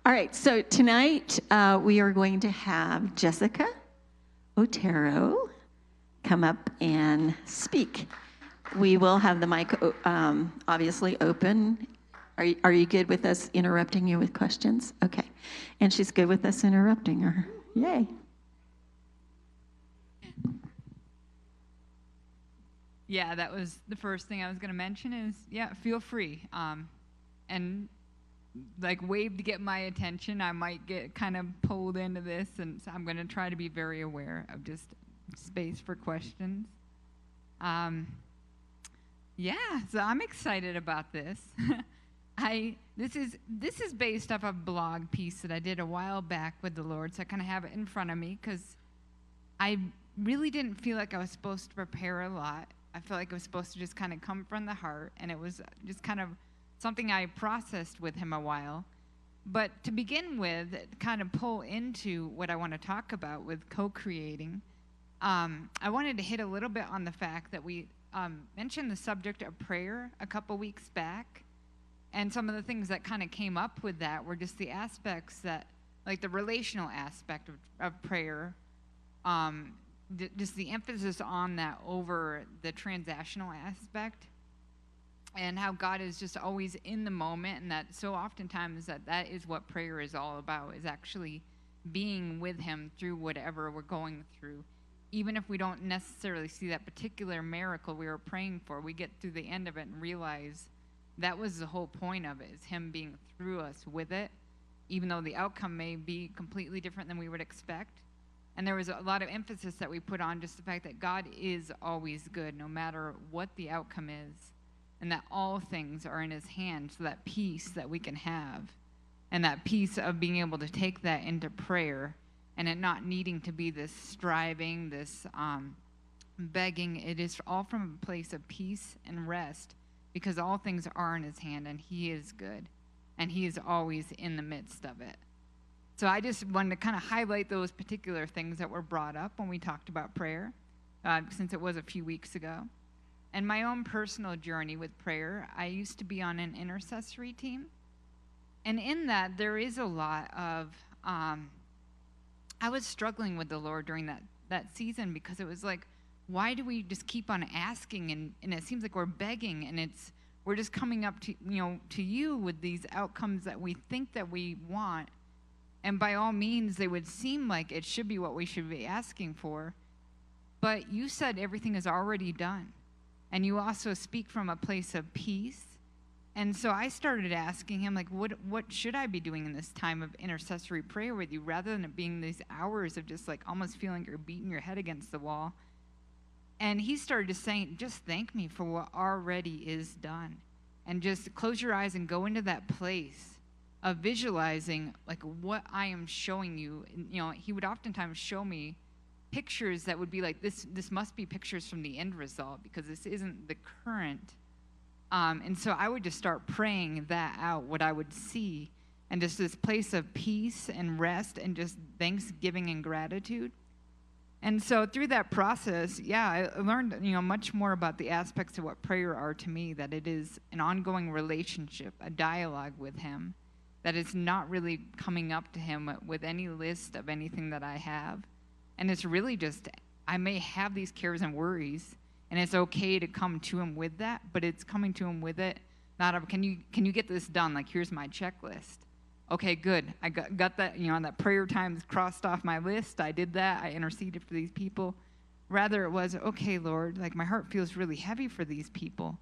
All right, so tonight we are going to have Jessica Otero come up and speak. We will have the mic obviously open. Are you good with us interrupting you with questions? Okay. And she's good with us interrupting her. Yay. Yeah, that was the first thing I was going to mention is, feel free. And like wave to get my attention. I might get kind of pulled into this, and so I'm going to try to be very aware of just space for questions. So I'm excited about this. This is based off a blog piece that I did a while back with the Lord, so I kind of have it in front of me because I really didn't feel like I was supposed to prepare a lot. I felt like it was supposed to just kind of come from the heart, and it was just kind of something I processed with him a while. But to begin with, kind of pull into what I want to talk about with co-creating, I wanted to hit a little bit on the fact that we mentioned the subject of prayer a couple weeks back. And some of the things that kind of came up with that were just the aspects that, like the relational aspect of prayer, just the emphasis on that over the transactional aspect, and how God is just always in the moment, and that so oftentimes that is what prayer is all about, is actually being with him through whatever we're going through. Even if we don't necessarily see that particular miracle we were praying for, we get through the end of it and realize that was the whole point of it, is him being through us with it, even though the outcome may be completely different than we would expect. And there was a lot of emphasis that we put on just the fact that God is always good, no matter what the outcome is, and that all things are in his hand, so that peace that we can have, and that peace of being able to take that into prayer, and it not needing to be this striving, this begging. It is all from a place of peace and rest, because all things are in his hand, and he is good, and he is always in the midst of it. So I just wanted to kind of highlight those particular things that were brought up when we talked about prayer, since it was a few weeks ago. And my own personal journey with prayer, I used to be on an intercessory team. And in that, there is a lot of, I was struggling with the Lord during that season, because it was like, why do we just keep on asking, and it seems like we're begging, and we're just coming up to you with these outcomes that we think that we want, and by all means they would seem like it should be what we should be asking for, but you said everything is already done, and you also speak from a place of peace. And so I started asking him, like, what should I be doing in this time of intercessory prayer with you, rather than it being these hours of just like almost feeling you're beating your head against the wall. And he started just saying, just thank me for what already is done. And just close your eyes and go into that place of visualizing like what I am showing you. And, he would oftentimes show me pictures that would be like, this must be pictures from the end result, because this isn't the current. And so I would just start praying that out, what I would see, and just this place of peace and rest and just thanksgiving and gratitude. And so through that process, I learned, much more about the aspects of what prayer are to me, that it is an ongoing relationship, a dialogue with him, that it's not really coming up to him with any list of anything that I have. And it's really just, I may have these cares and worries, and it's okay to come to him with that, but it's coming to him with it, not of, can you get this done? Like, here's my checklist. Okay, good. I got that, that prayer time is crossed off my list. I did that. I interceded for these people. Rather, it was, okay, Lord, like my heart feels really heavy for these people.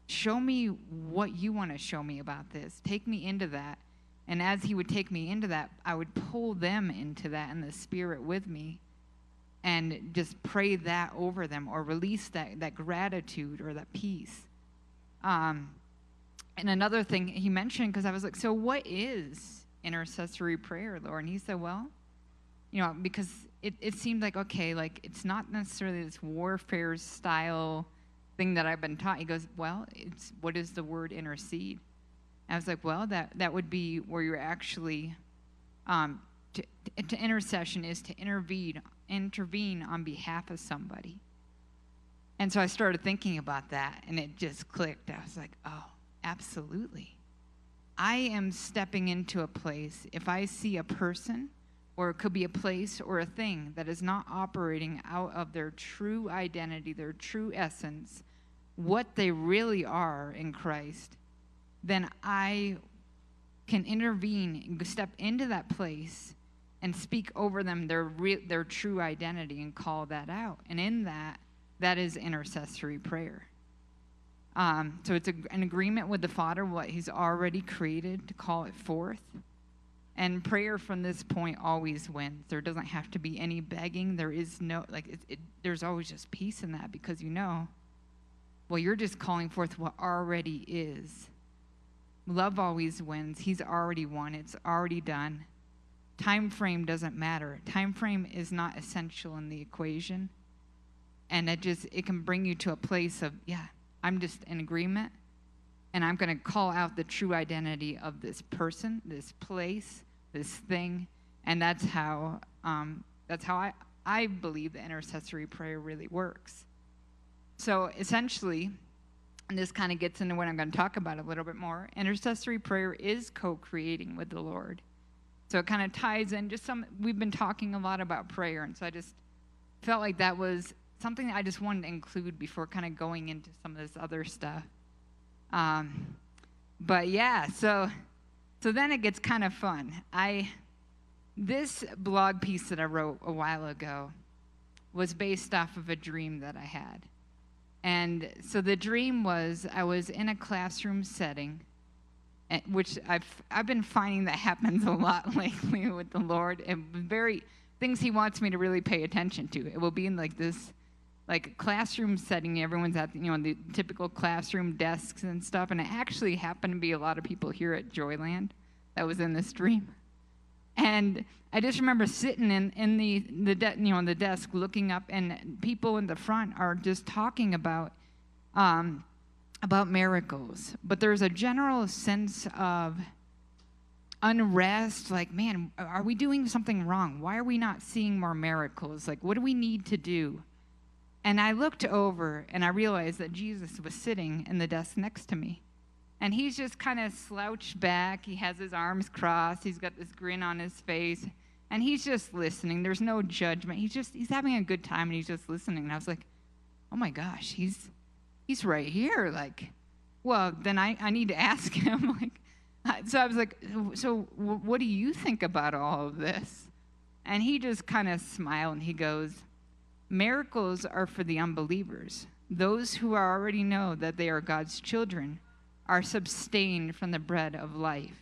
Show me what you want to show me about this. Take me into that. And as he would take me into that, I would pull them into that in the spirit with me, and just pray that over them, or release that gratitude or that peace. And another thing he mentioned, because I was like, so what is intercessory prayer, Lord? And he said, well, because it seemed like, okay, like it's not necessarily this warfare style thing that I've been taught. He goes, well, what is the word intercede? And I was like, well, that would be where you're actually, to intercession is to intervene on behalf of somebody. And so I started thinking about that, and it just clicked. I was like, oh, absolutely. I am stepping into a place, if I see a person, or it could be a place or a thing that is not operating out of their true identity, their true essence, what they really are in Christ, then I can intervene and step into that place and speak over them their true identity and call that out. And in that is intercessory prayer. So it's an agreement with the Father, what he's already created, to call it forth. And prayer from this point always wins. There doesn't have to be any begging. There is no, there's always just peace in that, because well, you're just calling forth what already is. Love always wins. He's already won. It's already done. Time frame doesn't matter. Time frame is not essential in the equation. And it can bring you to a place of, I'm just in agreement, and I'm going to call out the true identity of this person, this place, this thing, and that's how I believe the intercessory prayer really works. So essentially, and this kind of gets into what I'm going to talk about a little bit more, intercessory prayer is co-creating with the Lord. So it kind of ties in we've been talking a lot about prayer, and so I just felt like that was something that I just wanted to include before kind of going into some of this other stuff. But yeah, so then it gets kind of fun. This blog piece that I wrote a while ago was based off of a dream that I had. And so the dream was I was in a classroom setting, which I've been finding that happens a lot lately with the Lord, and things he wants me to really pay attention to. It will be in this classroom setting. Everyone's at the typical classroom desks and stuff, and it actually happened to be a lot of people here at Joyland that was in this dream. And I just remember sitting in the desk looking up, and people in the front are just talking about miracles. But there's a general sense of unrest, like, man, are we doing something wrong? Why are we not seeing more miracles? Like, what do we need to do? And I looked over, and I realized that Jesus was sitting in the desk next to me. And he's just kind of slouched back. He has his arms crossed. He's got this grin on his face. And he's just listening. There's no judgment. He's having a good time, and he's just listening. And I was like, oh, my gosh, he's right here. Well, then I need to ask him. So I was like, so what do you think about all of this? And he just kind of smiled, and he goes, miracles are for the unbelievers. Those who already know that they are God's children are sustained from the bread of life.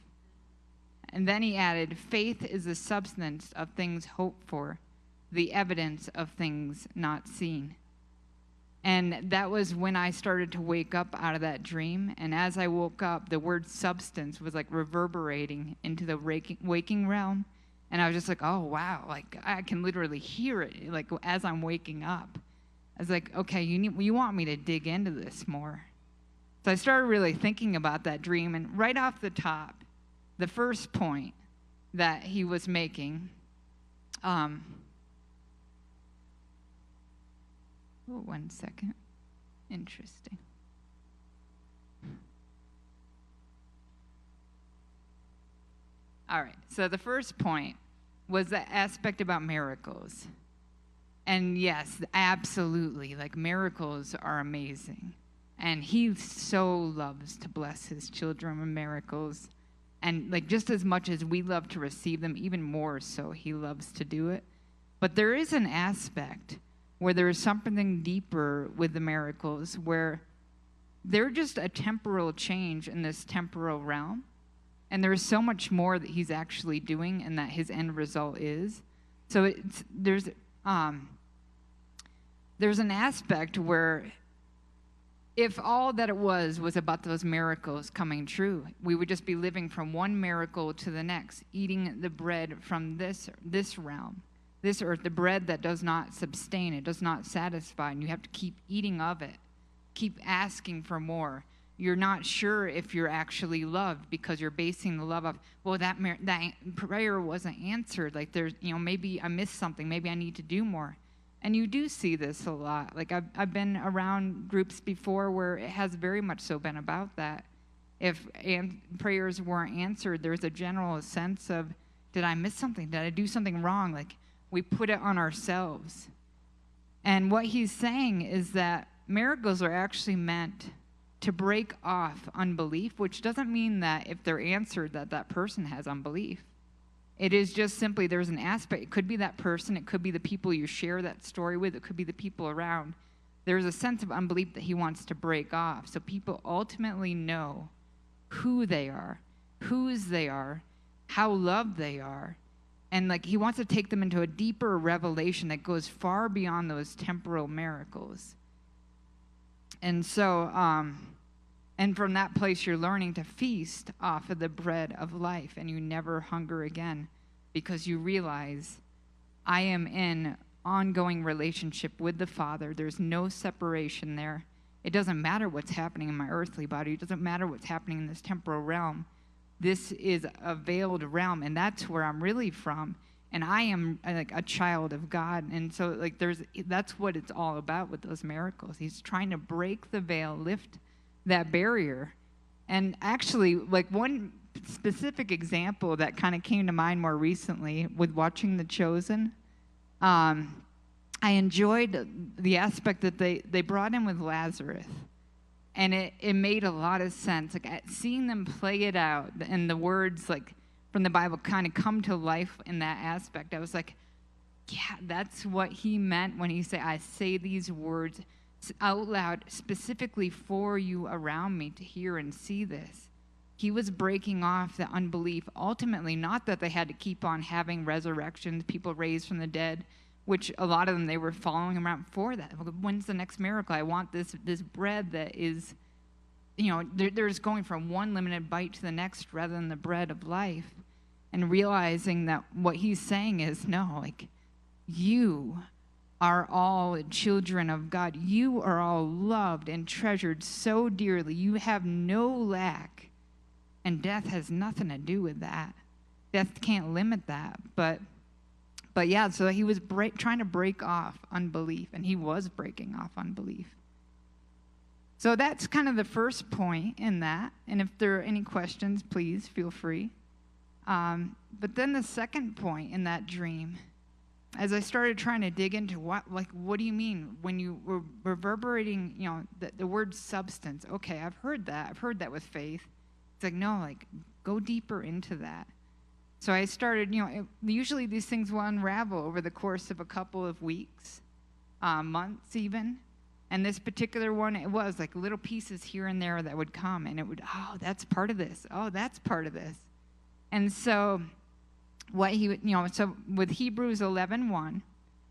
And then he added, faith is the substance of things hoped for, the evidence of things not seen. And that was when I started to wake up out of that dream. And as I woke up, the word substance was reverberating into the waking realm. And I was just like, oh, wow, I can literally hear it, as I'm waking up. I was like, okay, you want me to dig into this more. So I started really thinking about that dream, and right off the top, the first point that he was making, one second, interesting. All right, so the first point was the aspect about miracles. And yes, absolutely, miracles are amazing. And he so loves to bless his children with miracles. And just as much as we love to receive them, even more so, he loves to do it. But there is an aspect where there is something deeper with the miracles, where they're just a temporal change in this temporal realm. And there's so much more that he's actually doing, and that his end result is. So there's an aspect where if all that it was about those miracles coming true, we would just be living from one miracle to the next, eating the bread from this realm, this earth, the bread that does not sustain, it does not satisfy, and you have to keep eating of it, keep asking for more. You're not sure if you're actually loved because you're basing the love of, well, that prayer wasn't answered. There's, maybe I missed something. Maybe I need to do more. And you do see this a lot. I've been around groups before where it has very much so been about that. If prayers weren't answered, there's a general sense of, did I miss something? Did I do something wrong? Like, we put it on ourselves. And what he's saying is that miracles are actually meant to break off unbelief, which doesn't mean that if they're answered that that person has unbelief. It is just simply there's an aspect. It could be that person. It could be the people you share that story with. It could be the people around. There's a sense of unbelief that he wants to break off. So people ultimately know who they are, whose they are, how loved they are. And like he wants to take them into a deeper revelation that goes far beyond those temporal miracles. And so, and from that place, you're learning to feast off of the bread of life, and you never hunger again because you realize I am in ongoing relationship with the Father. There's no separation there. It doesn't matter what's happening in my earthly body. It doesn't matter what's happening in this temporal realm. This is a veiled realm, and that's where I'm really from. And I am like a child of God. And so like that's what it's all about with those miracles. He's trying to break the veil, lift that barrier. And actually, like one specific example that kind of came to mind more recently with watching The Chosen, I enjoyed the aspect that they brought in with Lazarus. And it made a lot of sense. Like seeing them play it out and the words like from the Bible kind of come to life in that aspect. I was like, yeah, that's what he meant when he said, I say these words out loud specifically for you around me to hear and see this. He was breaking off the unbelief. Ultimately, not that they had to keep on having resurrections, people raised from the dead, which a lot of them, they were following him around for that. When's the next miracle? I want this bread that is, there's going from one limited bite to the next rather than the bread of life. And realizing that what he's saying is, no, like, you are all children of God. You are all loved and treasured so dearly. You have no lack. And death has nothing to do with that. Death can't limit that. But yeah, so he was trying to break off unbelief, and he was breaking off unbelief. So that's kind of the first point in that. And if there are any questions, please feel free. But then the second point in that dream, as I started trying to dig into what do you mean when you were reverberating, the word substance? Okay, I've heard that with faith. It's like, no, like, go deeper into that. So I started, usually these things will unravel over the course of a couple of weeks, months even. And this particular one, it was like little pieces here and there that would come, and it would, oh, that's part of this. Oh, that's part of this. And so what he would, so with Hebrews 11:1,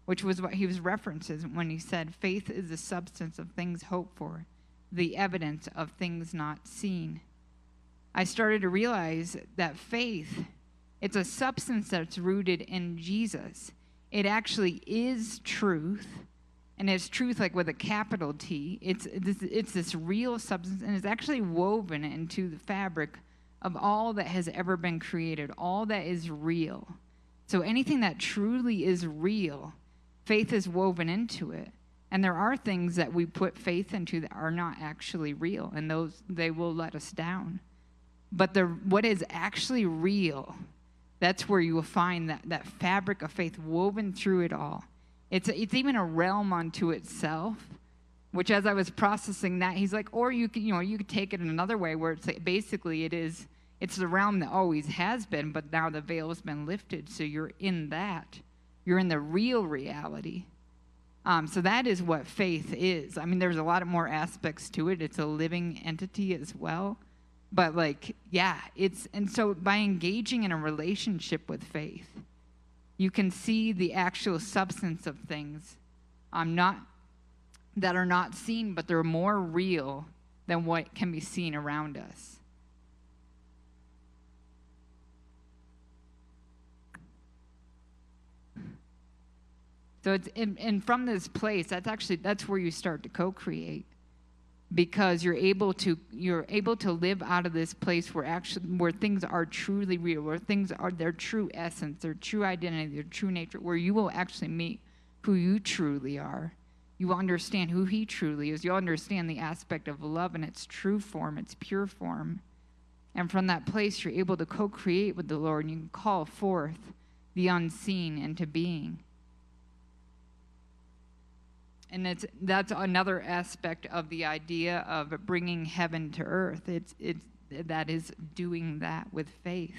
which was what he was referencing when he said, faith is the substance of things hoped for, the evidence of things not seen. I started to realize that faith, it's a substance that's rooted in Jesus. It actually is truth, and it's truth like with a capital T. It's this real substance, and it's actually woven into the fabric of all that has ever been created, all that is real. So anything that truly is real, faith is woven into it. And there are things that we put faith into that are not actually real, and those, they will let us down. But what is actually real, that's where you will find that fabric of faith woven through it all. It's even a realm unto itself, which as I was processing that, he's like, or you could take it in another way where it's like, basically it's the realm that always has been, but now the veil has been lifted, so you're in that. You're in the real reality. So that is what faith is. I mean, there's a lot of more aspects to it. It's a living entity as well. But and so by engaging in a relationship with faith, you can see the actual substance of things that are not seen, but they're more real than what can be seen around us. So it's and from this place, that's where you start to co-create. Because you're able to live out of this place where things are truly real, where things are their true essence, their true identity, their true nature, where you will actually meet who you truly are. You will understand who he truly is. You'll understand the aspect of love in its true form, its pure form. And from that place, you're able to co-create with the Lord, and you can call forth the unseen into being. And that's another aspect of the idea of bringing heaven to earth. That is doing that with faith.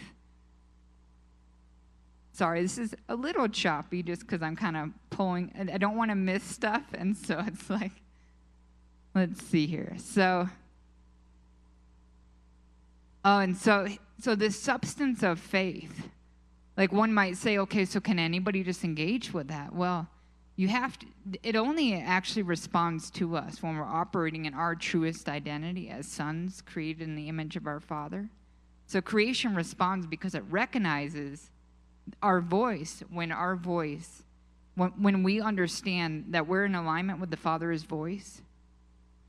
Sorry, this is a little choppy just because I'm kind of pulling. I don't want to miss stuff, and so it's like, let's see here. So this substance of faith, like one might say, okay, so can anybody just engage with that? Well, you have to. It only actually responds to us when we're operating in our truest identity as sons created in the image of our Father. So creation responds because it recognizes our voice when we understand that we're in alignment with the Father's voice.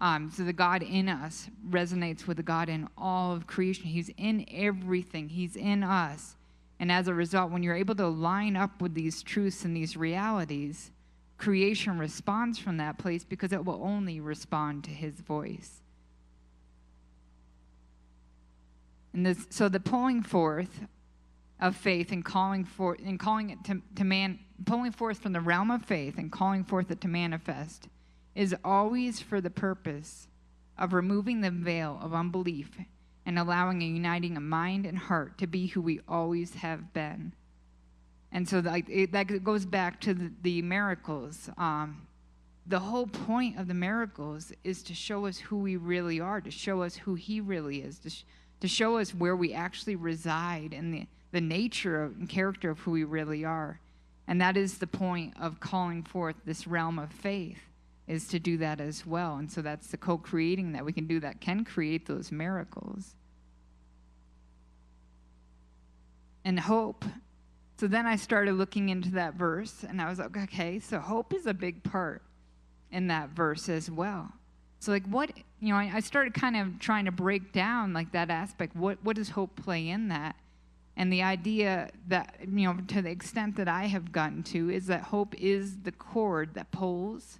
So the God in us resonates with the God in all of creation. He's in everything. He's in us. And as a result, when you're able to line up with these truths and these realities, creation responds from that place because it will only respond to his voice. And so the pulling forth of faith and calling it to man, pulling forth from the realm of faith and calling forth it to manifest is always for the purpose of removing the veil of unbelief and allowing and uniting a mind and heart to be who we always have been. And so that goes back to the miracles. The whole point of the miracles is to show us who we really are, to show us who he really is, to show us where we actually reside and the nature and character of who we really are. And that is the point of calling forth this realm of faith, is to do that as well. And so that's the co-creating that we can do that can create those miracles. And hope. So then I started looking into that verse, and I was like, okay, so hope is a big part in that verse as well. So like what, I started kind of trying to break down like that aspect. What does hope play in that? And the idea that, to the extent that I have gotten to, is that hope is the cord that pulls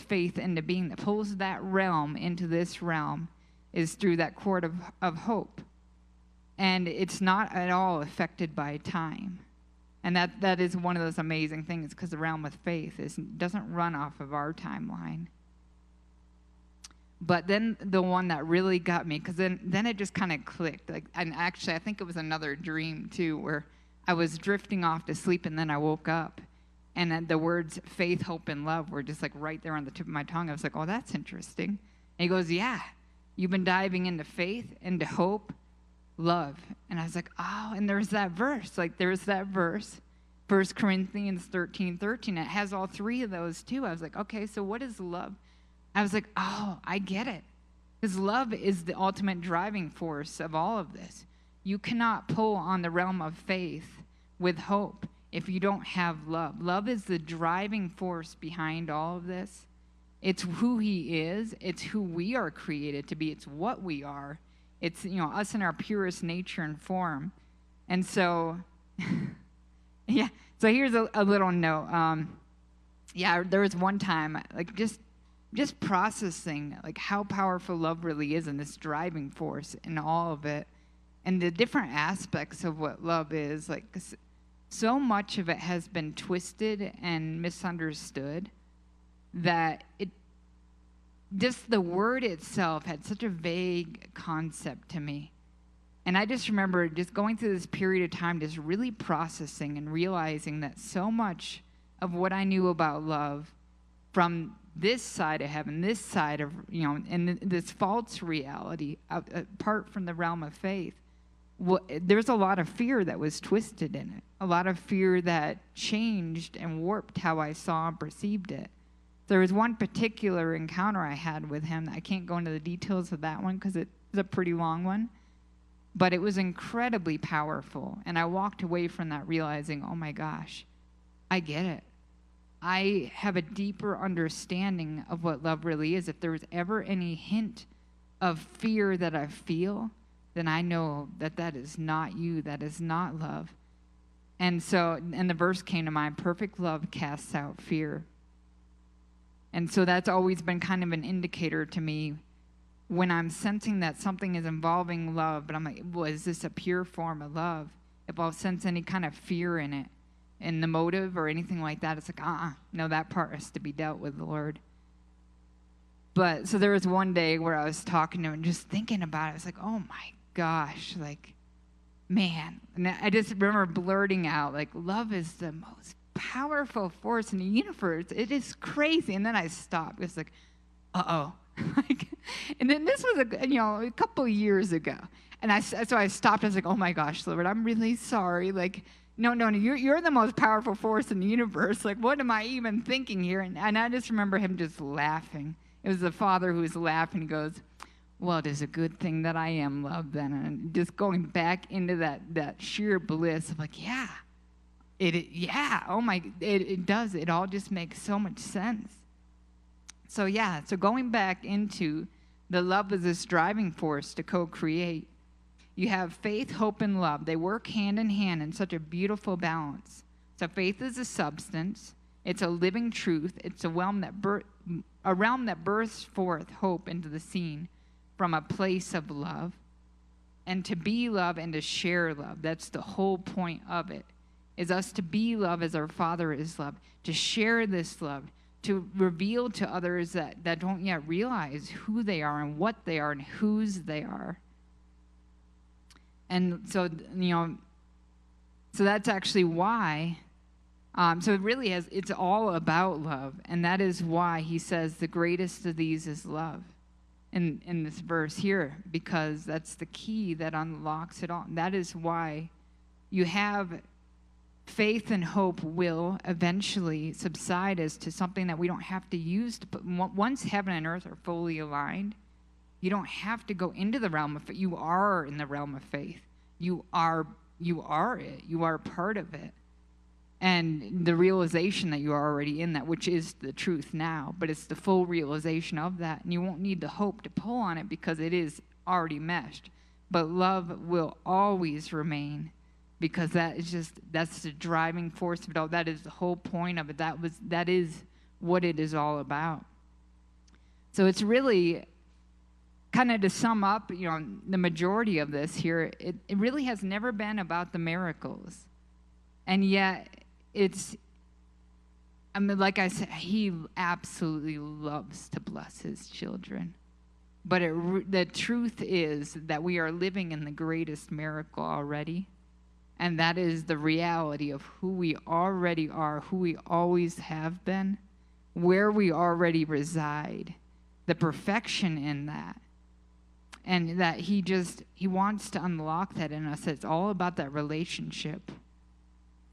faith into being, that pulls that realm into this realm, is through that cord of hope. And it's not at all affected by time. And that is one of those amazing things, because the realm of faith doesn't run off of our timeline. But then the one that really got me, because then it just kind of clicked. And actually, I think it was another dream, too, where I was drifting off to sleep, and then I woke up. And then the words faith, hope, and love were just like right there on the tip of my tongue. I was like, oh, that's interesting. And he goes, yeah, you've been diving into faith, into hope, love. And I was like, oh, and there's that verse. There's that verse, 1 Corinthians 13:13. It has all three of those, too. I was like, okay, so what is love? I was like, oh, I get it. Because love is the ultimate driving force of all of this. You cannot pull on the realm of faith with hope if you don't have love. Love is the driving force behind all of this. It's who he is. It's who we are created to be. It's what we are. It's, us in our purest nature and form. And so, yeah. So here's a little note. There was one time, just processing, how powerful love really is, and this driving force in all of it, and the different aspects of what love is. So much of it has been twisted and misunderstood that just the word itself had such a vague concept to me. And I just remember just going through this period of time, just really processing and realizing that so much of what I knew about love from this side of heaven, this side of, and this false reality, apart from the realm of faith, there's a lot of fear that was twisted in it, a lot of fear that changed and warped how I saw and perceived it. There was one particular encounter I had with him. I can't go into the details of that one because it's a pretty long one, but it was incredibly powerful. And I walked away from that realizing, oh my gosh, I get it. I have a deeper understanding of what love really is. If there was ever any hint of fear that I feel, then I know that is not you, that is not love. And the verse came to mind, perfect love casts out fear. And so that's always been kind of an indicator to me when I'm sensing that something is involving love, but I'm like, well, is this a pure form of love? If I'll sense any kind of fear in it, in the motive or anything like that, it's like, no, that part has to be dealt with the Lord. But so there was one day where I was talking to him and just thinking about it. I was like, oh my gosh, like, man. And I just remember blurting out, like, love is the most powerful force in the universe. It is crazy. And then I stopped. It was like, uh-oh. And then this was a couple of years ago. And so I stopped. I was like, oh my gosh, Lord, I'm really sorry. Like, no, you're the most powerful force in the universe. Like, what am I even thinking here? And I just remember him just laughing. It was the Father who was laughing. He goes, well, it is a good thing that I am loved then. And just going back into that sheer bliss of like, yeah, it does. It all just makes so much sense. So going back into the love as this driving force to co-create. You have faith, hope, and love. They work hand in hand in such a beautiful balance. So faith is a substance. It's a living truth. It's a realm that bursts forth hope into the scene from a place of love. And to be love and to share love. That's the whole point of it, is us to be love as our Father is love, to share this love, to reveal to others that don't yet realize who they are and what they are and whose they are. And so, so that's actually why, so it really it's all about love. And that is why he says the greatest of these is love in this verse here, because that's the key that unlocks it all. And that is why you have faith and hope will eventually subside as to something that we don't have to use. But once heaven and earth are fully aligned, you don't have to go into the realm of faith. You are in the realm of faith. You are it. You are part of it. And the realization that you are already in that, which is the truth now, but it's the full realization of that. And you won't need the hope to pull on it because it is already meshed. But love will always remain, because that's the driving force of it all. That is the whole point of it. That is what it is all about. So it's really, kind of to sum up, the majority of this here, it really has never been about the miracles. And yet like I said, he absolutely loves to bless his children. But the truth is that we are living in the greatest miracle already. And that is the reality of who we already are, who we always have been, where we already reside, the perfection in that. And that he wants to unlock that in us. It's all about that relationship.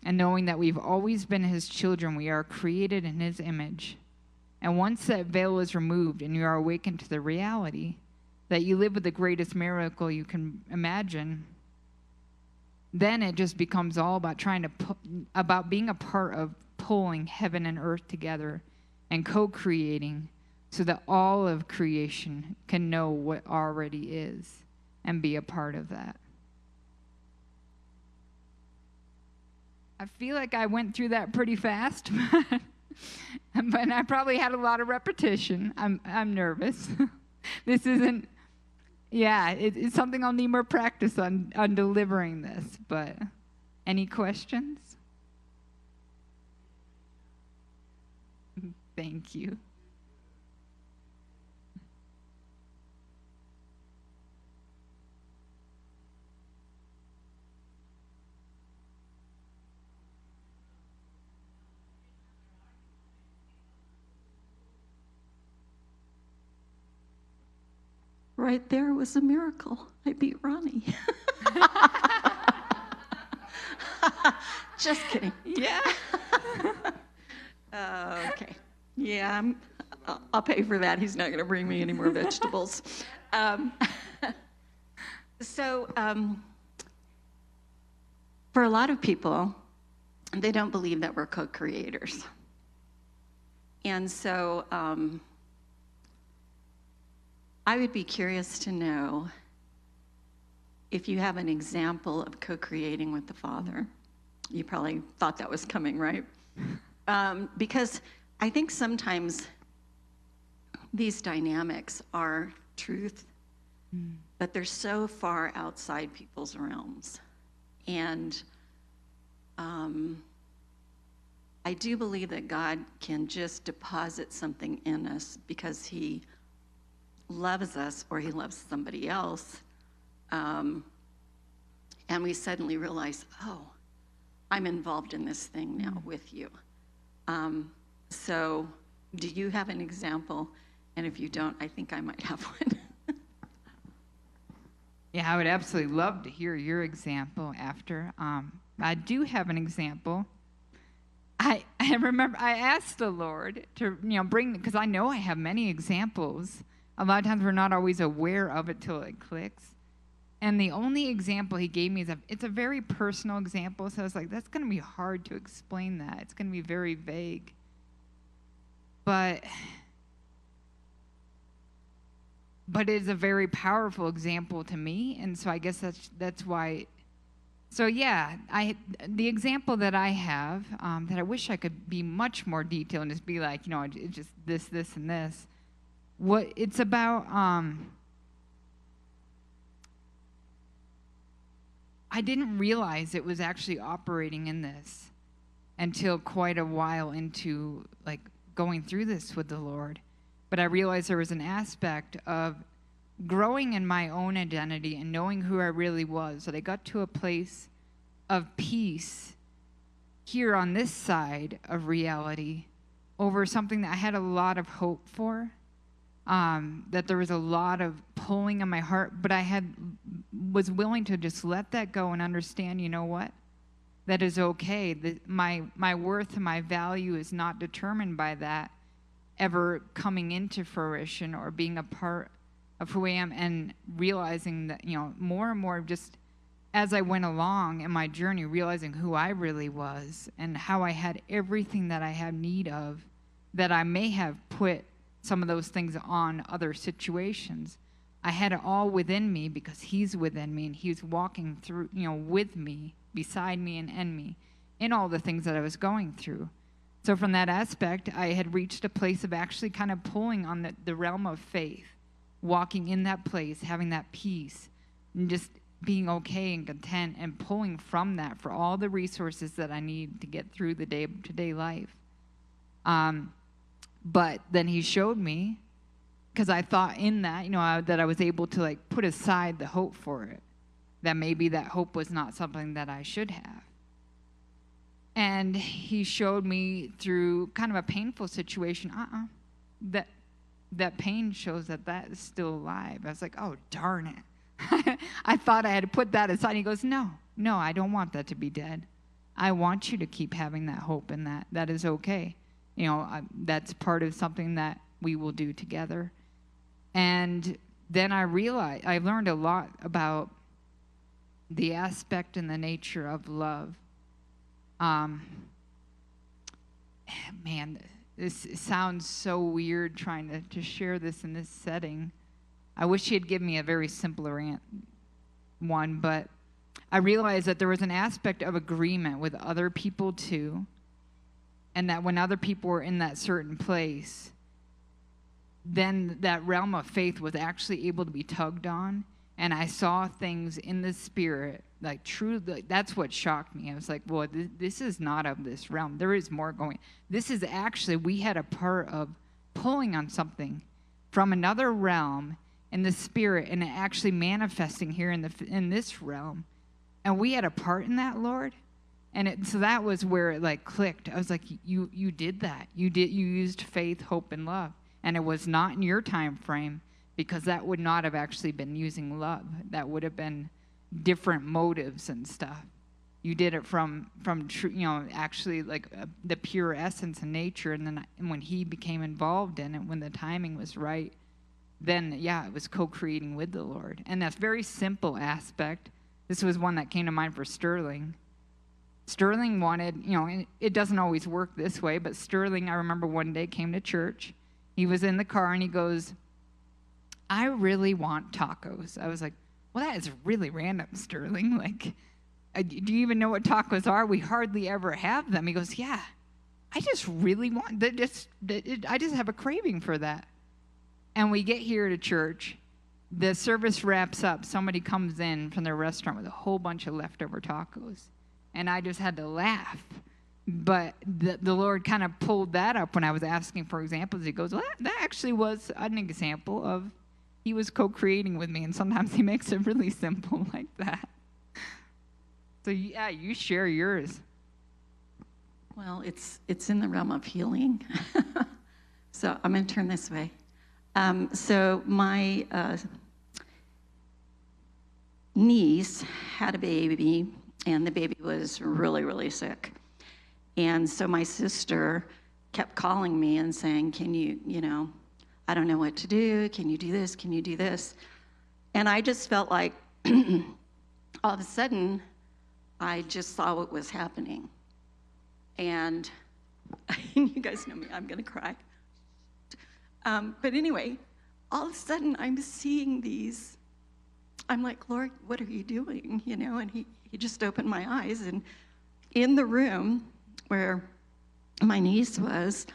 And knowing that we've always been his children, we are created in his image. And once that veil is removed and you are awakened to the reality that you live with the greatest miracle you can imagine, then it just becomes all about about being a part of pulling heaven and earth together and co-creating so that all of creation can know what already is and be a part of that. I feel like I went through that pretty fast, but I probably had a lot of repetition. I'm nervous. This isn't. Yeah, it's something I'll need more practice on delivering this, but any questions? Thank you. Right there was a miracle. I beat Ronnie. Just kidding. Yeah. Okay. Yeah, I'll pay for that. He's not going to bring me any more vegetables. So for a lot of people, they don't believe that we're co-creators. And so I would be curious to know if you have an example of co-creating with the Father. You probably thought that was coming, right? Because I think sometimes these dynamics are truth, but they're so far outside people's realms. And I do believe that God can just deposit something in us because he loves us or he loves somebody else. And we suddenly realize, oh, I'm involved in this thing now with you. So do you have an example? And if you don't, I think I might have one. Yeah, I would absolutely love to hear your example after. I do have an example. I remember I asked the Lord to, bring, because I know I have many examples. A lot of times we're not always aware of it till it clicks. And the only example he gave me it's a very personal example. So I was like, that's going to be hard to explain that. It's going to be very vague. But it is a very powerful example to me. And so I guess that's why. So yeah, the example that I have, that I wish I could be much more detailed and just be like, it's just this, and this. What it's about, I didn't realize it was actually operating in this until quite a while into like going through this with the Lord. But I realized there was an aspect of growing in my own identity and knowing who I really was, that I got to a place of peace here on this side of reality over something that I had a lot of hope for, that there was a lot of pulling in my heart, but I was willing to just let that go and understand, you know what? That is okay. That my worth and my value is not determined by that ever coming into fruition or being a part of who I am, and realizing that, more and more just as I went along in my journey, realizing who I really was and how I had everything that I had need of, that I may have put some of those things on other situations. I had it all within me because he's within me and he's walking through, with me, beside me and in me, in all the things that I was going through. So from that aspect, I had reached a place of actually kind of pulling on the realm of faith, walking in that place, having that peace, and just being okay and content and pulling from that for all the resources that I need to get through the day-to-day life. But then he showed me, because I thought in that, that I was able to like put aside the hope for it, that maybe that hope was not something that I should have. And he showed me through kind of a painful situation, that pain shows that is still alive. I was like, oh, darn it. I thought I had to put that aside. And he goes, no, I don't want that to be dead. I want you to keep having that hope, and that is okay. That's part of something that we will do together. And then I realized, I learned a lot about the aspect and the nature of love. Man, this sounds so weird trying to share this in this setting. I wish he had given me a very simpler one, but I realized that there was an aspect of agreement with other people too, and that when other people were in that certain place, then that realm of faith was actually able to be tugged on, and I saw things in the spirit, like true. That's what shocked me. I was like, well, this is not of this realm. There is more going. This is actually, we had a part of pulling on something from another realm in the spirit and actually manifesting here in this realm. And we had a part in that, Lord. And so that was where it like clicked. I was like, you did that. You used faith, hope, and love. And it was not in your time frame, because that would not have actually been using love. That would have been different motives and stuff. You did it from actually like the pure essence and nature. And then when he became involved in it, when the timing was right, then yeah, it was co-creating with the Lord. And that's very simple aspect. This was one that came to mind for Sterling. Sterling wanted, it doesn't always work this way, but Sterling, I remember one day came to church. He was in the car and he goes, I really want tacos. I was like, well, that is really random, Sterling. Like, do you even know what tacos are? We hardly ever have them. He goes, yeah, I just really want, I just have a craving for that. And we get here to church, the service wraps up. Somebody comes in from their restaurant with a whole bunch of leftover tacos. And I just had to laugh. But the Lord kind of pulled that up when I was asking for examples. He goes, well, that actually was an example of he was co-creating with me. And sometimes he makes it really simple like that. So, yeah, you share yours. Well, it's in the realm of healing. So I'm going to turn this way. So my niece had a baby, and the baby was really, really sick. And so my sister kept calling me and saying, can you I don't know what to do. Can you do this? Can you do this? And I just felt like all of a sudden, I just saw what was happening. And you guys know me, I'm going to cry. But anyway, all of a sudden, I'm seeing these. I'm like, Lord, what are you doing? And he just opened my eyes. And in the room where my niece was,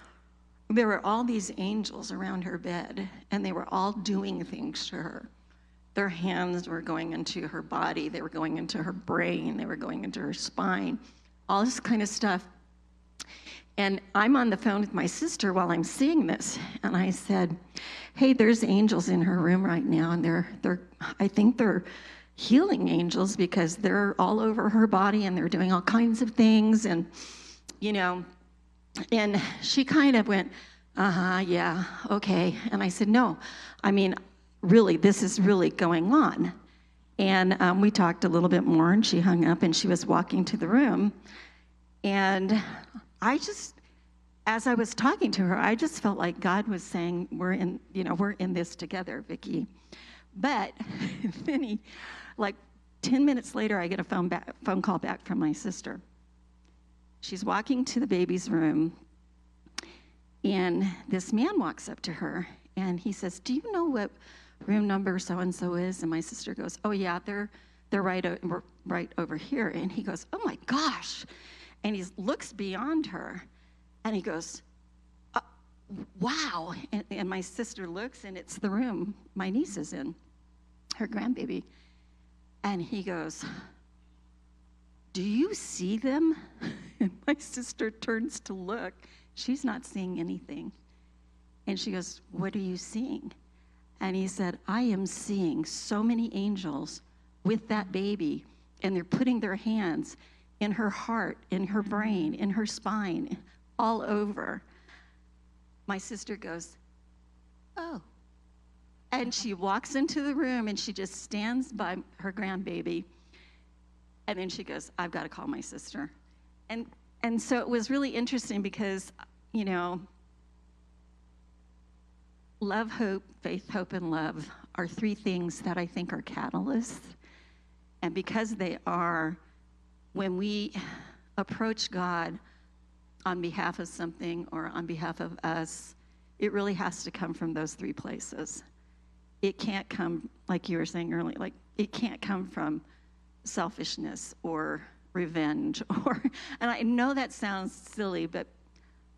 there were all these angels around her bed, and they were all doing things to her. Their hands were going into her body. They were going into her brain. They were going into her spine, all this kind of stuff. And I'm on the phone with my sister while I'm seeing this. And I said, hey, there's angels in her room right now. And I think they're healing angels because they're all over her body and they're doing all kinds of things. And, and she kind of went, yeah, okay. And I said, no, I mean, really, this is really going on. And we talked a little bit more, and she hung up, and she was walking to the room. And as I was talking to her, I just felt like God was saying, we're in this together, Vicki. But then like 10 minutes later, I get a phone call back from my sister. She's walking to the baby's room, and this man walks up to her, and he says, do you know what room number so-and-so is? And my sister goes, oh, yeah, they're right over here. And he goes, oh, my gosh. And he looks beyond her, and he goes, wow. And my sister looks, and it's the room my niece is in, her grandbaby. And he goes, do you see them? And my sister turns to look. She's not seeing anything. And she goes, what are you seeing? And he said, I am seeing so many angels with that baby, and they're putting their hands in her heart, in her brain, in her spine, all over. My sister goes, oh. And she walks into the room, and she just stands by her grandbaby. And then she goes, I've got to call my sister. And so it was really interesting because, love, hope, faith, hope, and love are three things that I think are catalysts. And because they are, when we approach God on behalf of something or on behalf of us, it really has to come from those three places. It can't come, like you were saying earlier, like it can't come from selfishness or revenge and I know that sounds silly, but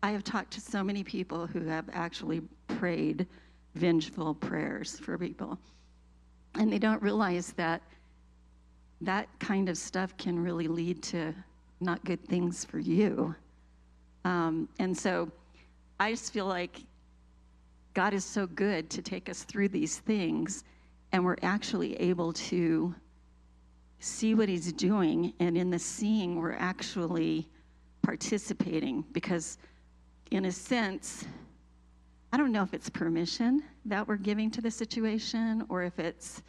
I have talked to so many people who have actually prayed vengeful prayers for people, and they don't realize that kind of stuff can really lead to not good things for you. And so I just feel like God is so good to take us through these things, and we're actually able to see what he's doing, and in the seeing, we're actually participating because, in a sense, I don't know if it's permission that we're giving to the situation or if it's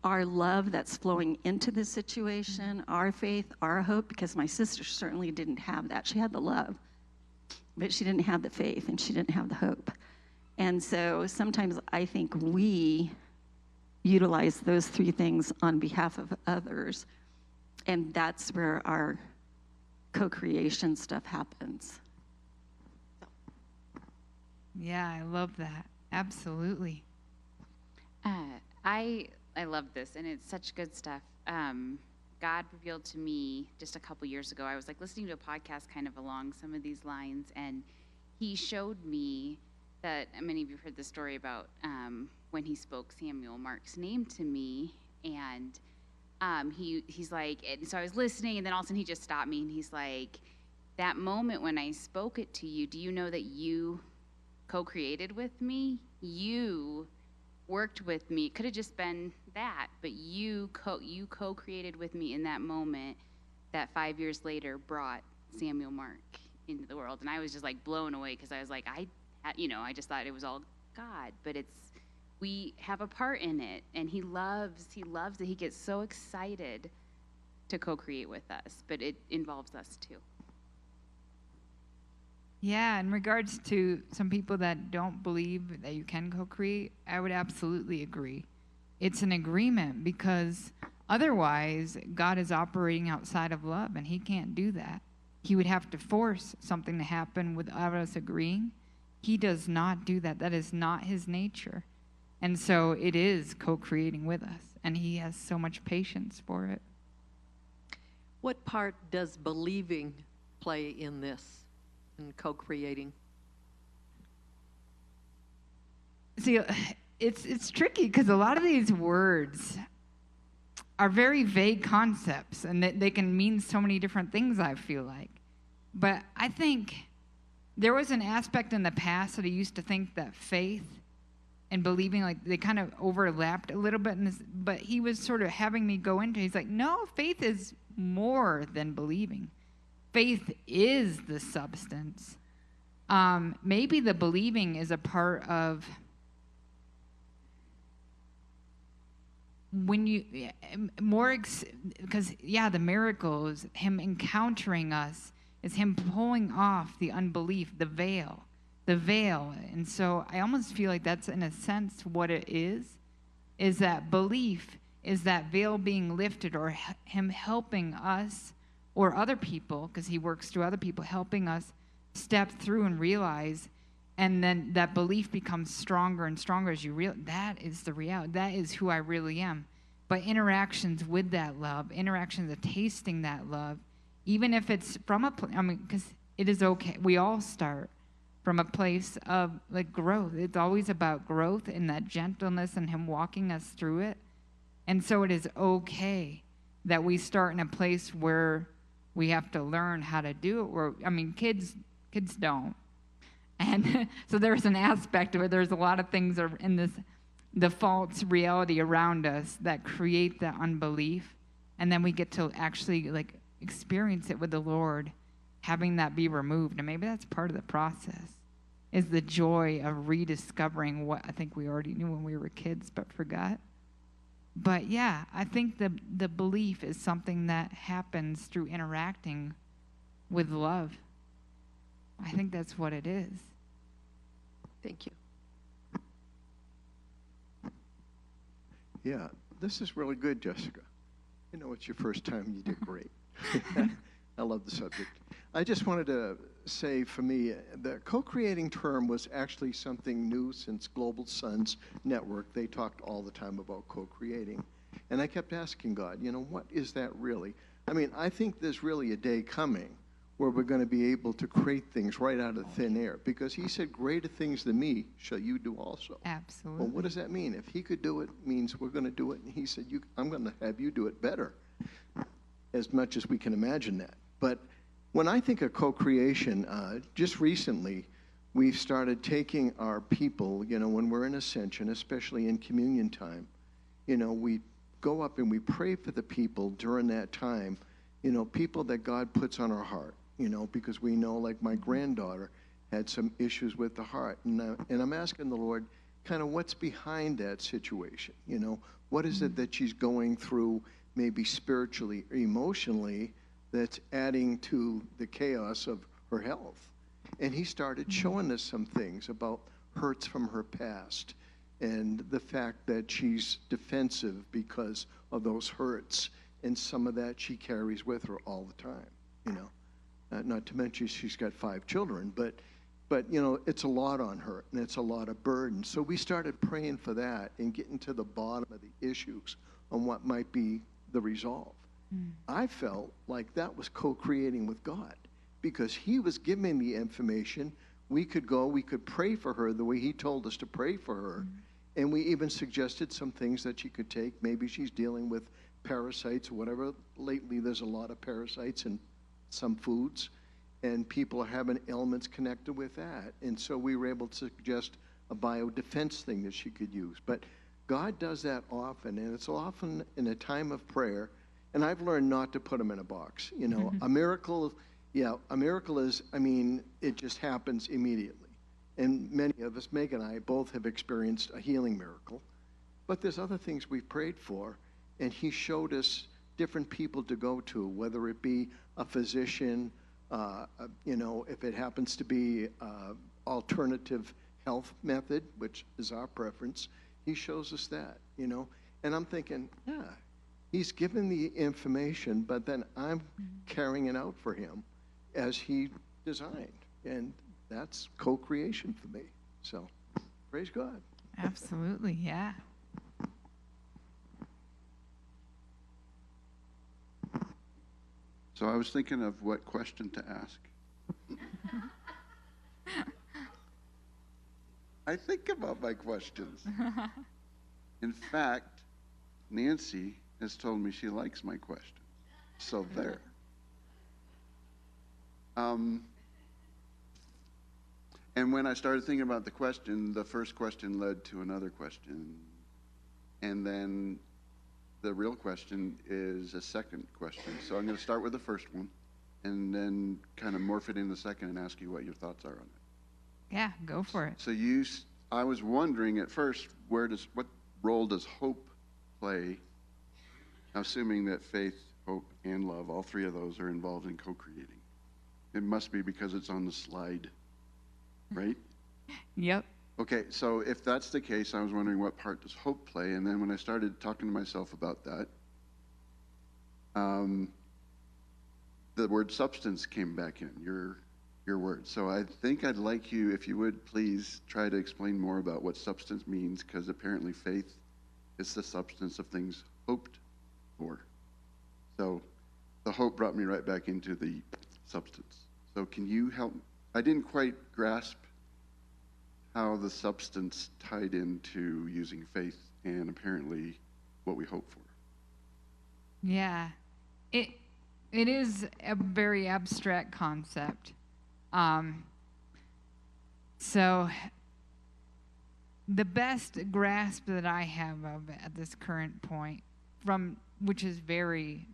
our love that's flowing into the situation, our faith, our hope, because my sister certainly didn't have that. She had the love, but she didn't have the faith, and she didn't have the hope. And so sometimes I think we utilize those three things on behalf of others, and that's where our co-creation stuff happens. Yeah, I love that. Absolutely. I love this, and it's such good stuff. God revealed to me just a couple years ago, I was like listening to a podcast kind of along some of these lines, and he showed me that many of you have heard the story about when he spoke Samuel Mark's name to me, and he's like, and so I was listening, and then all of a sudden he just stopped me, and he's like, that moment when I spoke it to you, do you know that you co-created with me? You worked with me. It could have just been that, but you co-created with me in that moment that 5 years later brought Samuel Mark into the world. And I was just like blown away, because I was like, I just thought it was all God, but we have a part in it, and he loves that. He gets so excited to co-create with us, but it involves us too. Yeah, in regards to some people that don't believe that you can co-create, I would absolutely agree. It's an agreement, because otherwise God is operating outside of love, and he can't do that. He would have to force something to happen without us agreeing. He does not do that. That is not his nature. And so it is co-creating with us, and he has so much patience for it. What part does believing play in this, in co-creating? See, it's tricky, because a lot of these words are very vague concepts, and they can mean so many different things, I feel like. But I think there was an aspect in the past that I used to think that faith and believing, like, they kind of overlapped a little bit in this, but he was sort of having me go into, he's like, no, faith is more than believing. Faith is the substance. Maybe the believing is a part of when you because the miracles, him encountering us, is him pulling off the unbelief, the veil. And so I almost feel like that's, in a sense, what it is that belief is that veil being lifted, or him helping us or other people, because he works through other people, helping us step through and realize, and then that belief becomes stronger and stronger as you realize that is the reality. That is who I really am. But interactions with that love, interactions of tasting that love, even if it's from because it is okay. We all start from a place of like growth. It's always about growth and that gentleness and him walking us through it. And so it is okay that we start in a place where we have to learn how to do it. Kids don't. And so there's an aspect where there's a lot of things are in the false reality around us that create that unbelief. And then we get to actually like experience it with the Lord, having that be removed. And maybe that's part of the process, is the joy of rediscovering what I think we already knew when we were kids but forgot. But yeah, I think the belief is something that happens through interacting with love. I think that's what it is. Thank you. Yeah, this is really good, Jessica. I know it's your first time. You did great. I love the subject. I just wanted to say, for me, the co-creating term was actually something new since Global Sons Network. They talked all the time about co-creating. And I kept asking God, what is that really? I think there's really a day coming where we're going to be able to create things right out of thin air, because he said, greater things than me shall you do also. Absolutely. Well, what does that mean? If he could do it, means we're going to do it. And he said, I'm going to have you do it better, as much as we can imagine that. But when I think of co-creation, just recently, we've started taking our people, when we're in Ascension, especially in communion time, we go up and we pray for the people during that time, people that God puts on our heart, because we know, like my granddaughter had some issues with the heart. And I'm asking the Lord kind of what's behind that situation, what is it that she's going through, maybe spiritually or emotionally, that's adding to the chaos of her health. And he started showing us some things about hurts from her past, and the fact that she's defensive because of those hurts, and some of that she carries with her all the time, not to mention she's got 5 children, but it's a lot on her, and it's a lot of burden. So we started praying for that and getting to the bottom of the issues on what might be the resolve. I felt like that was co-creating with God, because he was giving me the information we could pray for her the way he told us to pray for her. And we even suggested some things that she could take. Maybe she's dealing with parasites or whatever. Lately, there's a lot of parasites in some foods, and people are having ailments connected with that. And so we were able to suggest a biodefense thing that she could use. But God does that often, and it's often in a time of prayer. And I've learned not to put them in a box. You know, a miracle is, I mean, it just happens immediately. And many of us, Meg and I, both have experienced a healing miracle. But there's other things we've prayed for, and he showed us different people to go to, whether it be a physician, you know, if it happens to be alternative health method, which is our preference, he shows us that, you know. And I'm thinking, yeah, he's given the information, but then I'm carrying it out for him as he designed. And that's co-creation for me. So, praise God. Absolutely, yeah. So I was thinking of what question to ask. I think about my questions. In fact, Nancy has told me she likes my questions. So there. And when I started thinking about the question, the first question led to another question. And then the real question is a second question. So I'm going to start with the first one and then kind of morph it in the second and ask you what your thoughts are on it. Yeah, go for it. So I was wondering at first, what role does hope play, assuming that faith, hope, and love, all three of those are involved in co-creating? It must be because it's on the slide, right? Yep. Okay, so if that's the case, I was wondering what part does hope play? And then when I started talking to myself about that, the word substance came back in, your word. So I think I'd like you, if you would, please try to explain more about what substance means, because apparently faith is the substance of things hoped for. So the hope brought me right back into the substance. So can you help? I didn't quite grasp how the substance tied into using faith and apparently what we hope for. Yeah. It is a very abstract concept. So the best grasp that I have of it at this current point, which is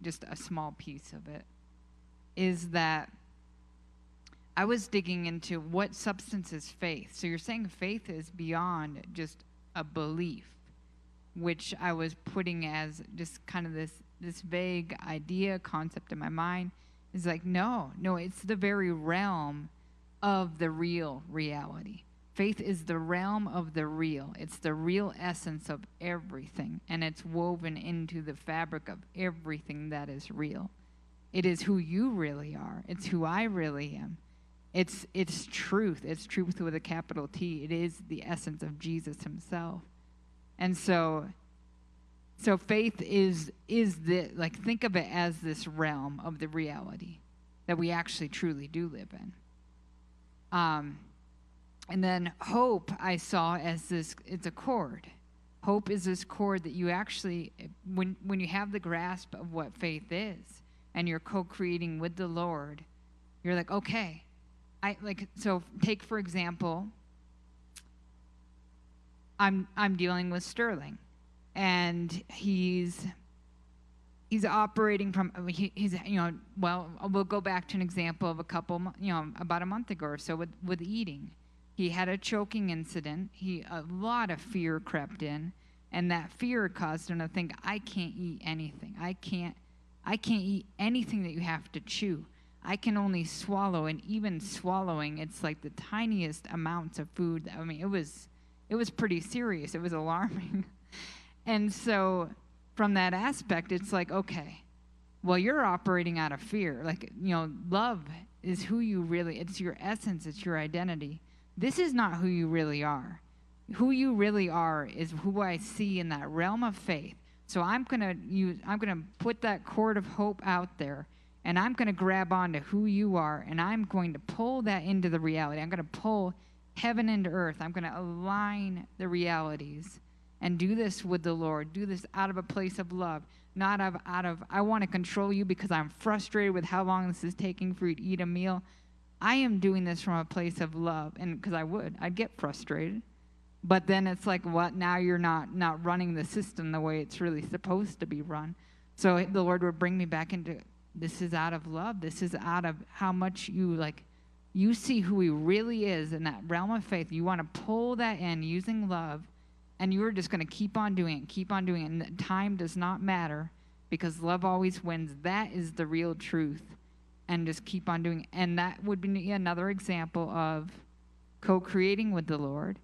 just a small piece of it, is that I was digging into what substance is faith. So you're saying faith is beyond just a belief, which I was putting as just kind of this vague idea, concept in my mind. Is like, no, it's the very realm of the real reality. Faith is the realm of the real. It's the real essence of everything, and it's woven into the fabric of everything that is real. It is who you really are. It's who I really am. It's truth. It's truth with a capital T. It is the essence of Jesus himself. And so faith is think of it as this realm of the reality that we actually truly do live in. And then hope I saw as it's a cord. Hope is this cord that you actually, when you have the grasp of what faith is and you're co-creating with the Lord, you're like, okay, so take for example, I'm dealing with Sterling, and he's operating from, we'll go back to an example of about a month ago or so with eating. He had a choking incident. A lot of fear crept in, and that fear caused him to think, I can't eat anything. I can't eat anything that you have to chew. I can only swallow, and even swallowing, it's like the tiniest amounts of food. I mean, it was pretty serious. It was alarming. And so from that aspect, it's like, okay, well, you're operating out of fear. Love is who you really, it's your essence, it's your identity. This is not who you really are. Who you really are is who I see in that realm of faith. So I'm gonna put that cord of hope out there, And I'm going to grab onto who you are, and I'm going to pull that into the reality. I'm going to pull heaven into earth. I'm going to align the realities and do this with the Lord. Do this out of a place of love, not out of I want to control you because I'm frustrated with how long this is taking for you to eat a meal. I am doing this from a place of love, and because I'd get frustrated. But then it's like, what? Now you're not running the system the way it's really supposed to be run. So the Lord would bring me back into, this is out of love. This is out of how much you see who he really is in that realm of faith. You want to pull that in using love, and you're just going to keep on doing it. And time does not matter because love always wins. That is the real truth. And just keep on doing it. And that would be another example of co-creating with the Lord.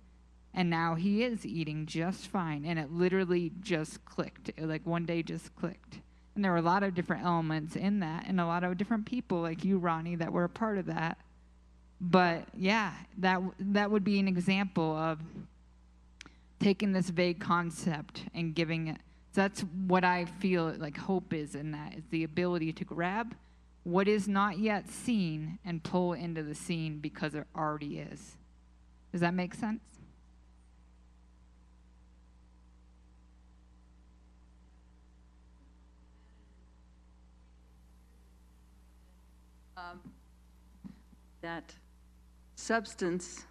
And now he is eating just fine. And it literally just clicked. Like one day just clicked. And there were a lot of different elements in that and a lot of different people like you, Ronnie, that were a part of that. But yeah, that would be an example of taking this vague concept and giving it. So that's what I feel like hope is in that, is the ability to grab what is not yet seen and pull into the scene because it already is. Does that make sense? That substance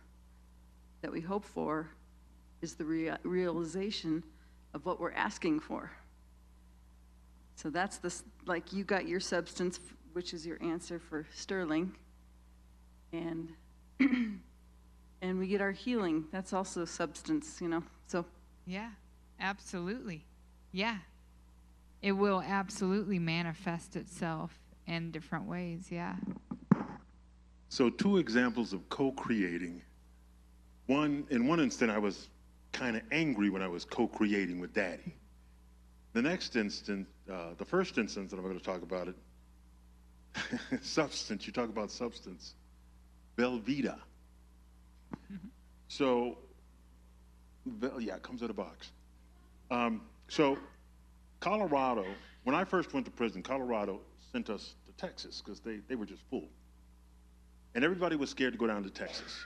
that we hope for is the realization of what we're asking for. So that's like you got your substance, which is your answer for Sterling, and and we get our healing. That's also substance, So yeah, absolutely. Yeah, it will absolutely manifest itself in different ways. Yeah. So 2 examples of co-creating. In one instant, I was kind of angry when I was co-creating with Daddy. The next instant, the first instance that I'm going to talk about it, substance. You talk about substance. Velveeta. So, yeah, it comes in a box. So, Colorado, when I first went to prison, Colorado sent us to Texas because they were just full. And everybody was scared to go down to Texas.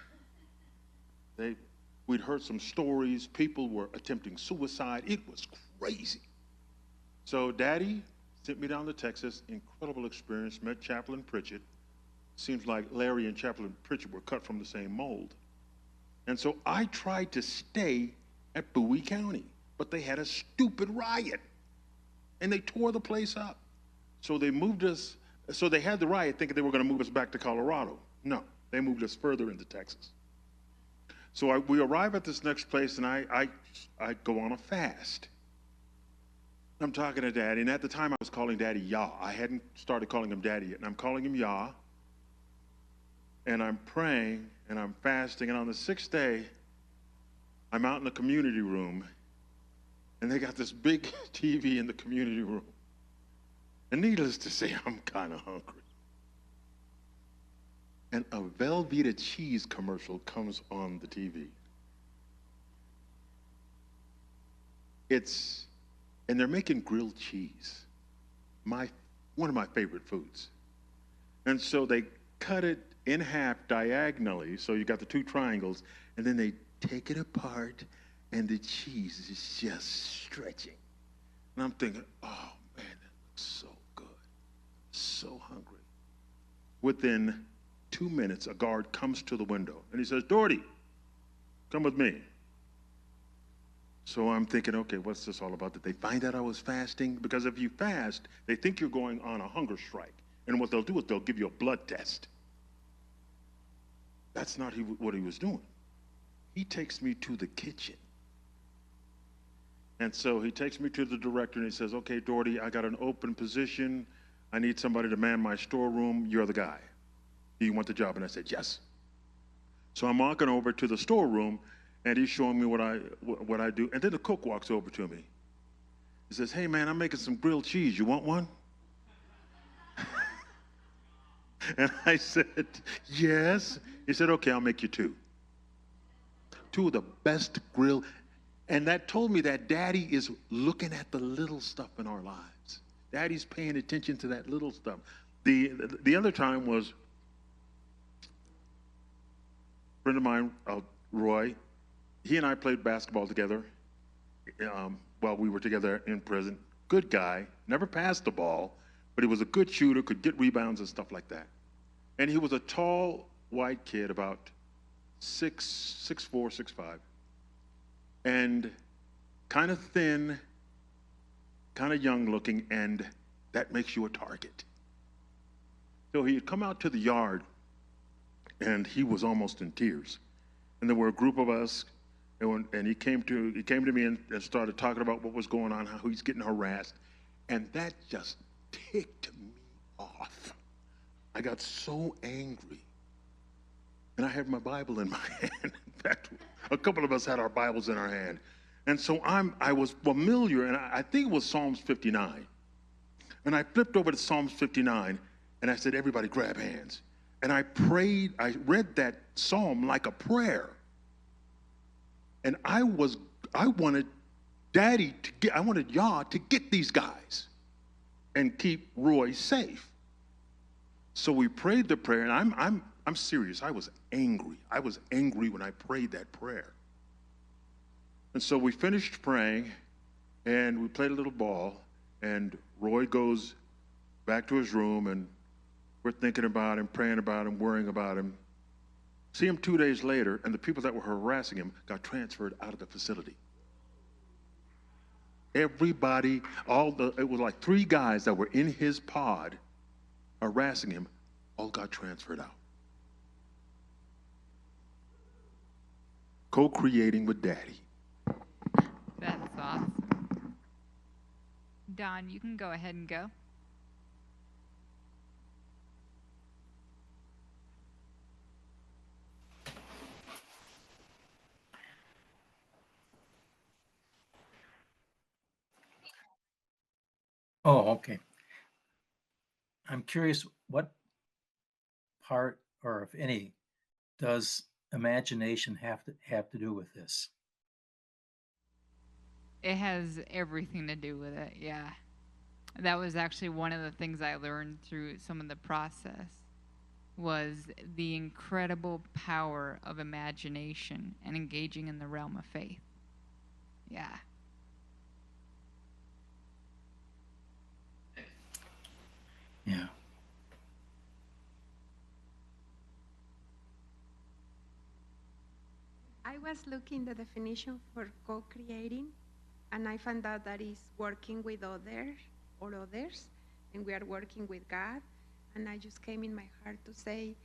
We'd heard some stories. People were attempting suicide. It was crazy. So Daddy sent me down to Texas. Incredible experience. Met Chaplain Pritchett. Seems like Larry and Chaplain Pritchett were cut from the same mold. And so I tried to stay at Bowie County, but they had a stupid riot. And they tore the place up. So they moved us. So they had the riot thinking they were going to move us back to Colorado. No, they moved us further into Texas. So we arrive at this next place, and I go on a fast. I'm talking to Daddy, and at the time I was calling Daddy Yah. I hadn't started calling him Daddy yet, and I'm calling him Yah. And I'm praying, and I'm fasting, and on the 6th day, I'm out in the community room, and they got this big TV in the community room. And needless to say, I'm kind of hungry. And a Velveeta cheese commercial comes on the TV. And they're making grilled cheese, one of my favorite foods. And so they cut it in half diagonally, so you got the 2 triangles, and then they take it apart, and the cheese is just stretching. And I'm thinking, oh man, that looks so good, so hungry. Within 2 minutes, a guard comes to the window, and he says, Doherty, come with me. So I'm thinking, okay, what's this all about? Did they find out I was fasting? Because if you fast, they think you're going on a hunger strike. And what they'll do is they'll give you a blood test. That's not what he was doing. He takes me to the kitchen. And so he takes me to the director, and he says, okay, Doherty, I got an open position. I need somebody to man my storeroom. You're the guy. Do you want the job? And I said, yes. So I'm walking over to the storeroom, and he's showing me what I do. And then the cook walks over to me. He says, hey, man, I'm making some grilled cheese. You want one? And I said, yes. He said, okay, I'll make you 2. 2 of the best grilled. And that told me that Daddy is looking at the little stuff in our lives. Daddy's paying attention to that little stuff. The other time was a friend of mine, Roy. He and I played basketball together while we were together in prison. Good guy, never passed the ball, but he was a good shooter, could get rebounds and stuff like that. And he was a tall, white kid, about 6'4", 6'5", and kind of thin, kind of young looking, and that makes you a target. So he had come out to the yard, and he was almost in tears. And there were a group of us, and he came to me and started talking about what was going on, how he's getting harassed, and that just ticked me off. I got so angry, and I had my Bible in my hand. In fact, a couple of us had our Bibles in our hand, and so I was familiar, and I think it was Psalms 59, and I flipped over to Psalms 59. And I said, everybody grab hands. And I prayed, I read that psalm like a prayer. And I wanted I wanted y'all to get these guys and keep Roy safe. So we prayed the prayer, and I'm serious, I was angry. I was angry when I prayed that prayer. And so we finished praying, and we played a little ball, and Roy goes back to his room, and we're thinking about him, praying about him, worrying about him. See him 2 days later, and the people that were harassing him got transferred out of the facility. Everybody, it was like 3 guys that were in his pod harassing him, all got transferred out. Co-creating with Daddy. That's awesome. Don, you can go ahead and go. Oh, okay. I'm curious what part, or if any, does imagination have to do with this? It has everything to do with it, yeah. That was actually one of the things I learned through some of the process, was the incredible power of imagination and engaging in the realm of faith. Yeah. Yeah. I was looking the definition for co-creating, and I found out that is working with others, and we are working with God. And I just came in my heart to say,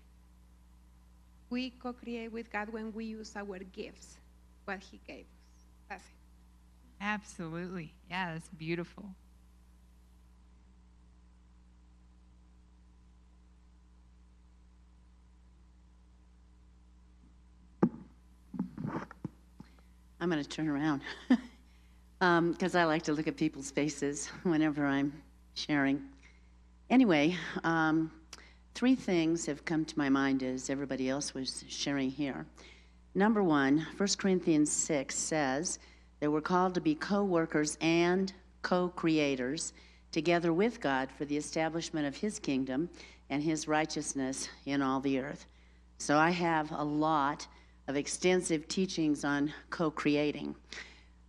we co-create with God when we use our gifts, what He gave us. That's it. Absolutely. Yeah, that's beautiful. I'm going to turn around because I like to look at people's faces whenever I'm sharing. Anyway, 3 things have come to my mind as everybody else was sharing here. Number 1, 1 Corinthians 6 says that we're called to be co-workers and co-creators together with God for the establishment of His kingdom and His righteousness in all the earth. So I have a lot of extensive teachings on co-creating.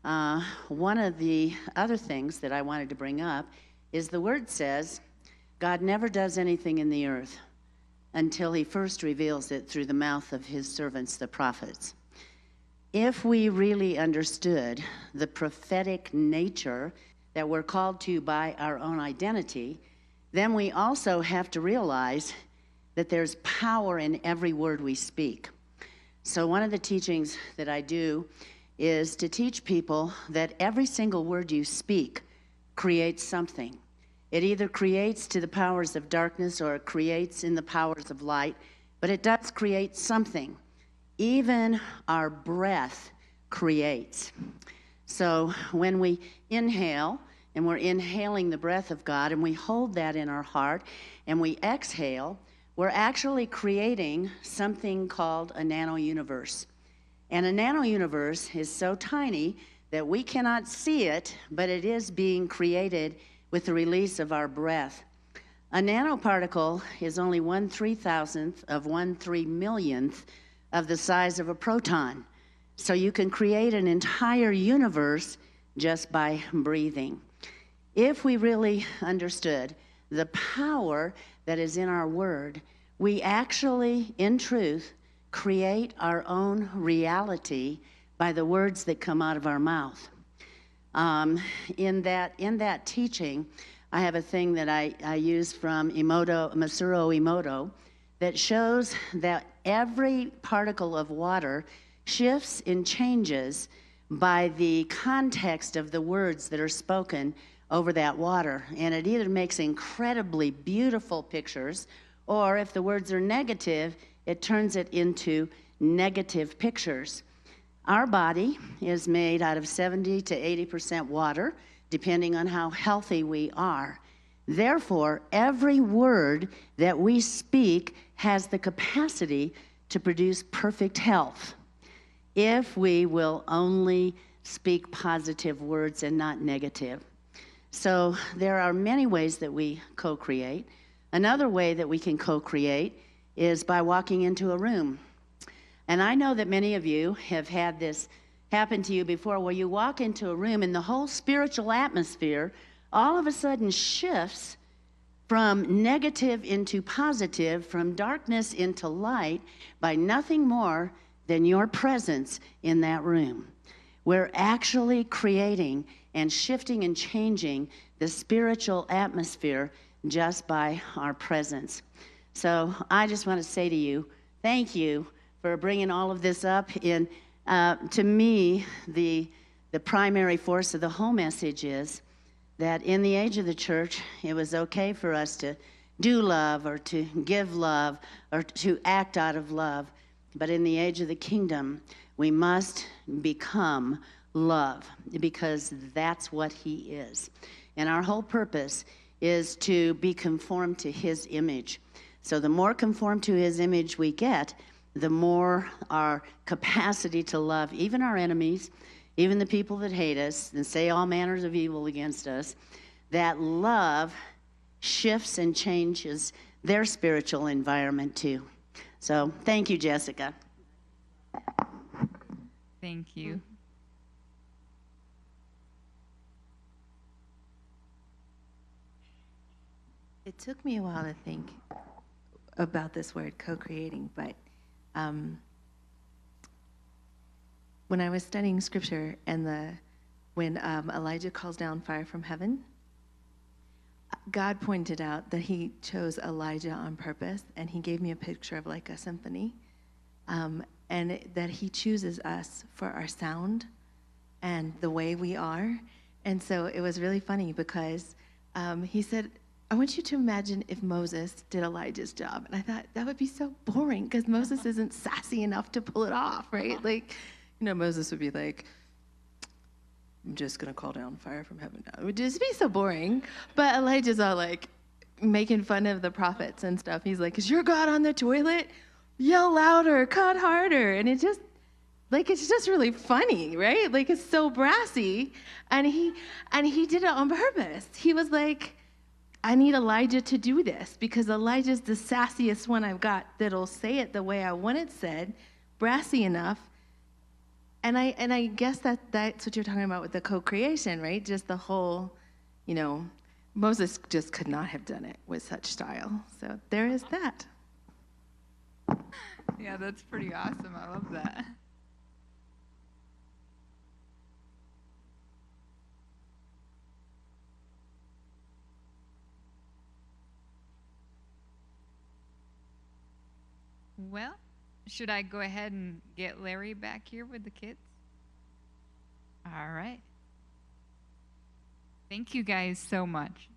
One of the other things that I wanted to bring up is the Word says God never does anything in the earth until He first reveals it through the mouth of His servants, the prophets. If we really understood the prophetic nature that we're called to by our own identity, then we also have to realize that there's power in every word we speak. So one of the teachings that I do is to teach people that every single word you speak creates something. It either creates to the powers of darkness or it creates in the powers of light, but it does create something. Even our breath creates. So when we inhale, and we're inhaling the breath of God, and we hold that in our heart, and we exhale, we're actually creating something called a nano-universe. And a nano-universe is so tiny that we cannot see it, but it is being created with the release of our breath. A nanoparticle is only 1/3000th of 1/3 millionth of the size of a proton. So you can create an entire universe just by breathing. If we really understood the power that is in our word, we actually, in truth, create our own reality by the words that come out of our mouth. In that teaching, I have a thing that I use from Masaru Emoto that shows that every particle of water shifts and changes by the context of the words that are spoken over that water. And it either makes incredibly beautiful pictures, or if the words are negative, it turns it into negative pictures. Our body is made out of 70 to 80% water, depending on how healthy we are. Therefore, every word that we speak has the capacity to produce perfect health if we will only speak positive words and not negative. So there are many ways that we co-create. Another way that we can co-create is by walking into a room. And I know that many of you have had this happen to you before, where you walk into a room and the whole spiritual atmosphere all of a sudden shifts from negative into positive, from darkness into light, by nothing more than your presence in that room. We're actually creating and shifting and changing the spiritual atmosphere just by our presence. So I just want to say to you, thank you for bringing all of this up. And to me, the primary force of the whole message is that in the age of the church, it was okay for us to do love or to give love or to act out of love. But in the age of the kingdom, we must become love, because that's what he is. And our whole purpose is to be conformed to his image. So the more conformed to his image we get, the more our capacity to love even our enemies, even the people that hate us and say all manners of evil against us, that love shifts and changes their spiritual environment too. So thank you, Jessica. Thank you. It took me a while to think about this word co-creating, but when I was studying scripture and when Elijah calls down fire from heaven, God pointed out that he chose Elijah on purpose, and he gave me a picture of like a symphony, and that he chooses us for our sound and the way we are. And so it was really funny because he said, I want you to imagine if Moses did Elijah's job. And I thought that would be so boring because Moses isn't sassy enough to pull it off, right? Like, you know, Moses would be like, I'm just going to call down fire from heaven now. It would just be so boring. But Elijah's all like making fun of the prophets and stuff. He's like, is your God on the toilet? Yell louder, cut harder. And it just, like, it's just really funny, right? Like, it's so brassy. And he did it on purpose. He was like, I need Elijah to do this because Elijah's the sassiest one I've got that'll say it the way I want it said, brassy enough. And I guess that's what you're talking about with the co-creation, right? Just the whole, you know, Moses just could not have done it with such style. So there is that. Yeah, that's pretty awesome. I love that. Well, should I go ahead and get Larry back here with the kids? All right. Thank you guys so much.